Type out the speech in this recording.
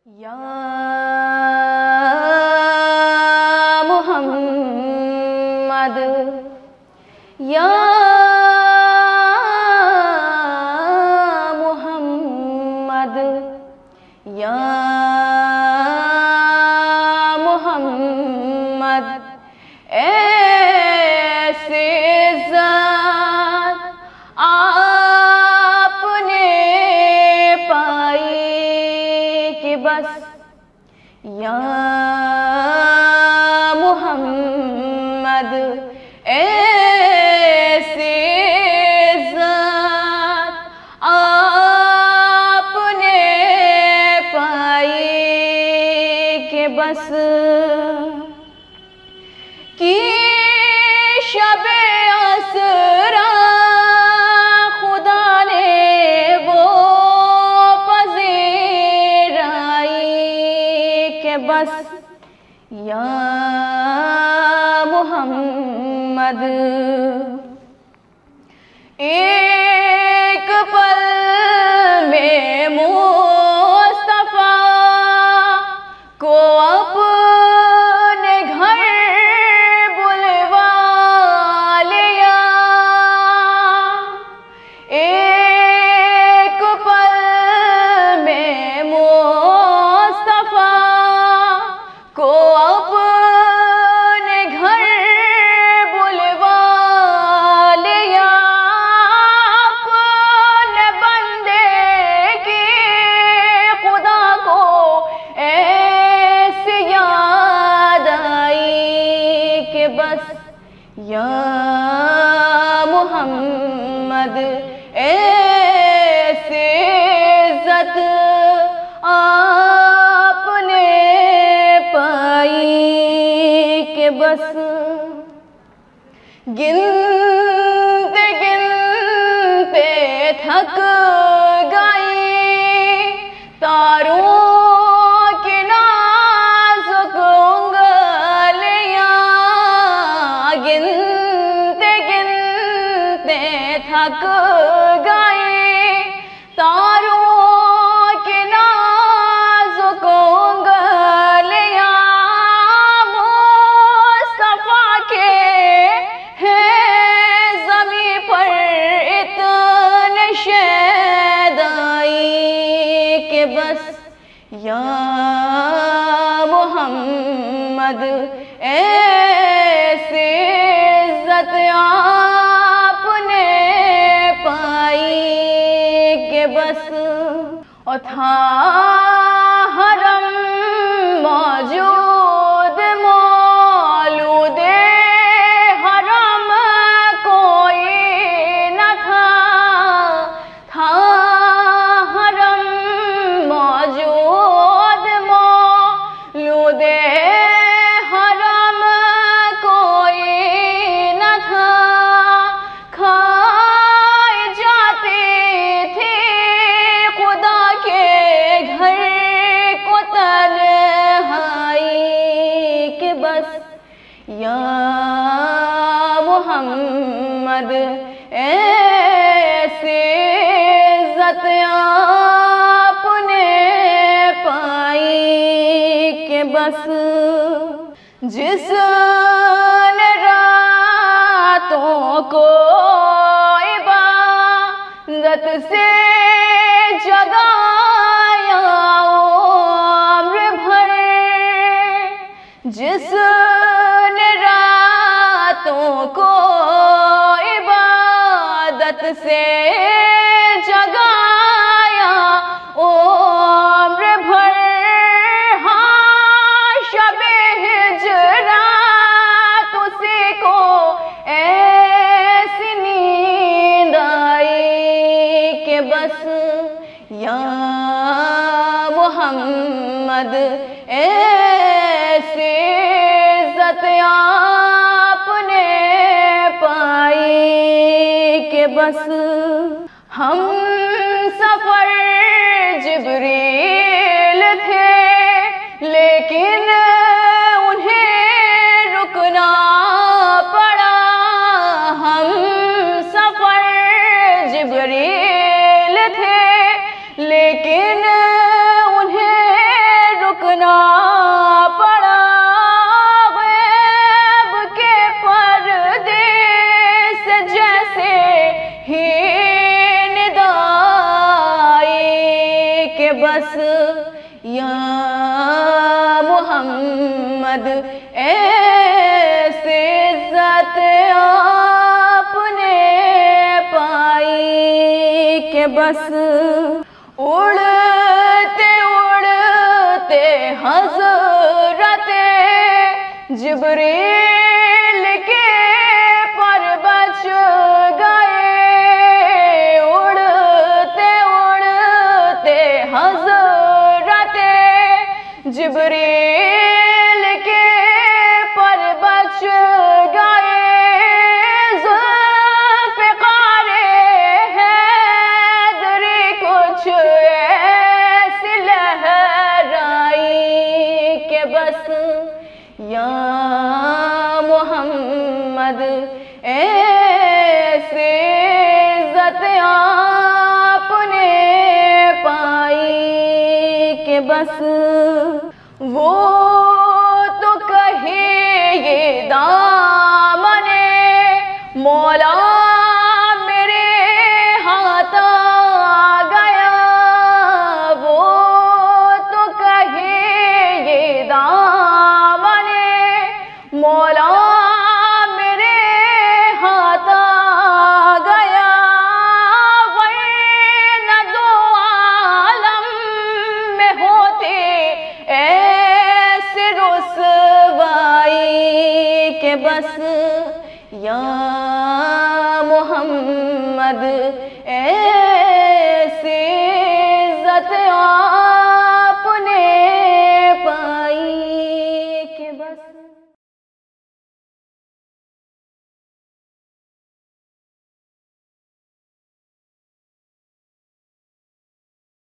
या मुहम्मद या मुहम्मद या मुहम्मद ऐसे ज़ात आपने पाई कि बस या मुहम्मद ऐसे ज़ात आपने पाई कि बस की शबे असरा खुदा ने वो पज़ीराई के बस या मुहम्मद एक पल में मुस्तफा को अपने घर बुलवा लिया। एक पल में मुस्तफा को अपने घर बुलवा लिया। अपने बंदे की खुदा को ऐसी याद आई कि बस या मुहम्मद ऐसे इज़्ज़त आपने पाई कि बस गिनते गिनते थक गई तारों की नाज़ुक उंगलियां। गिनते गिनते थक गई तारों की नाज़ुक उंगलियां। मुस्तफा के हैं ज़मीं पर इतने शैदाई कि बस या मुहम्मद ऐसे इज़्ज़त आपने पाई कि बस। और था हरम मौजूद मौलूदे हरम कोई न था। था हरम मौजूद मौलूदे हरम कोई न था। खाई जाती थी खुदा के घर को तन्हाई कि बस या मुहम्मद ऐसे इज़्ज़त आपने पाई कि बस। जिसने रातों को इबादत से जगाया उम्र भर। जिसने रातों को इबादत से जगाया उम्र भर। हाँ शबे हिजरात उसी को ऐसी नींद आई कि बस या मुहम्मद ऐसे इज़्ज़त आपने पाई कि बस। हम सफर जिब्रील थे लेकिन उन्हें रुकना पड़ा। हम सफर जिब्रील थे लेकिन उन्हें या मोहम्मद ऐसे इज्जत आपने पाई कि बस उड़ते उड़ते हज़रत जिब्रील के पर बच गए। उड़ते उड़ते हज़रत जिब्रील के पर बच गए। ज़ुल्फ़िकार हैदरी कुछ ऐसी लहराई के बस या मोहम्मद ऐसे इज्जत आपने पाई के बस वो तो कहे ये दामने मौला मेरे हाथ आ गया। वो तो कहे ये दामने मौला मेरे हाथ आ गया। वरना दो आलम में होते ऐसे रुसवाई के बस या मोहम्मद ऐसे इज्जत आपने पाई के बस।